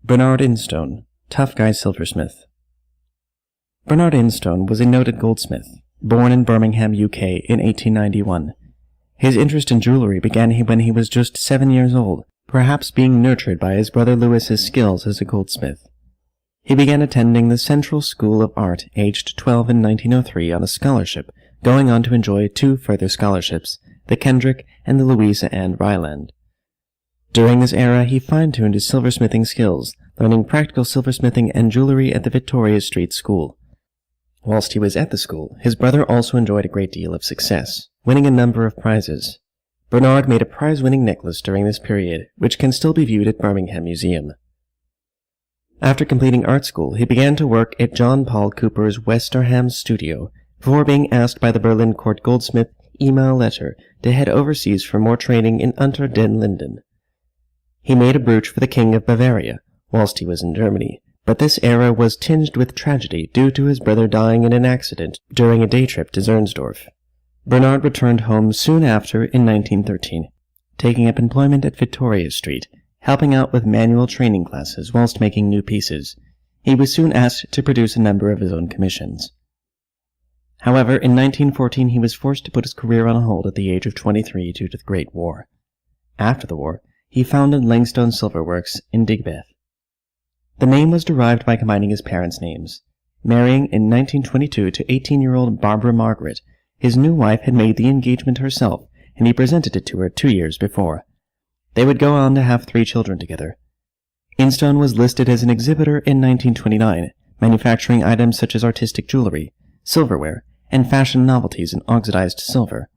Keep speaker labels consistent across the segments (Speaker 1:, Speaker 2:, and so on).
Speaker 1: Bernard Instone, tough guy silversmith. Bernard Instone was a noted goldsmith, born in Birmingham, UK in 1891. His interest in jewellery began when he was just 7 years old, perhaps being nurtured by his brother Louis's skills as a goldsmith. He began attending the Central School of Art aged 12 in 1903 on a scholarship, going on to enjoy 2 further scholarships, the Kendrick and the Louisa Anne Ryland. During this era, he fine-tuned his silversmithing skills, learning practical silversmithing and jewellery at the Vittoria Street School. Whilst he was at the school, his brother also enjoyed a great deal of success, winning a number of prizes. Bernard made a prize-winning necklace during this period, which can still be viewed at Birmingham Museum. After completing art school, he began to work at John Paul Cooper's Westerham studio, before being asked by the Berlin court goldsmith Emil Letter to head overseas for more training in Unter den Linden. He made a brooch for the King of Bavaria, whilst he was in Germany, but this era was tinged with tragedy due to his brother dying in an accident during a day trip to Zernsdorf. Bernard returned home soon after in 1913, taking up employment at Vittoria Street, helping out with manual training classes whilst making new pieces. He was soon asked to produce a number of his own commissions. However, in 1914 he was forced to put his career on hold at the age of 23 due to the Great War. After the war, he founded Langstone Silver Works in Digbeth. The name was derived by combining his parents' names. Marrying in 1922 to 18-year-old Barbara Margaret, his new wife had made the engagement herself, and he presented it to her 2 years before. They would go on to have 3 children together. Instone was listed as an exhibitor in 1929, manufacturing items such as artistic jewellery, silverware, and fashion novelties in oxidized silver,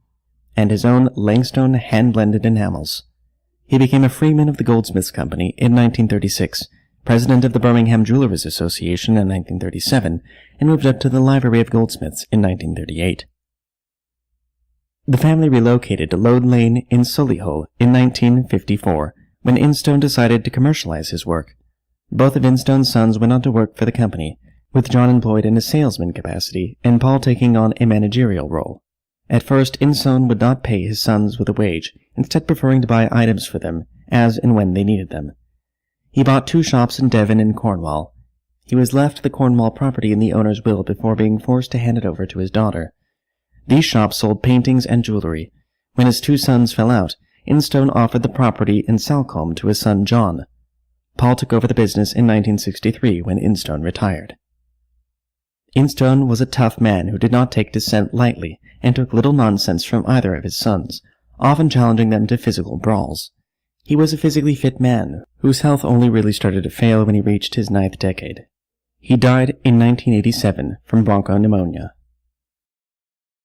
Speaker 1: and his own Langstone hand-blended enamels. He became a freeman of the Goldsmiths Company in 1936, president of the Birmingham Jewellers Association in 1937, and moved up to the Livery of Goldsmiths in 1938. The family relocated to Lode Lane in Solihull in 1954, when Instone decided to commercialize his work. Both of Instone's sons went on to work for the company, with John employed in a salesman capacity and Paul taking on a managerial role. At first, Instone would not pay his sons with a wage, instead preferring to buy items for them, as and when they needed them. He bought 2 shops in Devon and Cornwall. He was left the Cornwall property in the owner's will before being forced to hand it over to his daughter. These shops sold paintings and jewellery. When his 2 sons fell out, Instone offered the property in Salcombe to his son John. Paul took over the business in 1963 when Instone retired. Instone was a tough man who did not take dissent lightly and took little nonsense from either of his sons, often challenging them to physical brawls. He was a physically fit man, whose health only really started to fail when he reached his 9th decade. He died in 1987 from bronchopneumonia.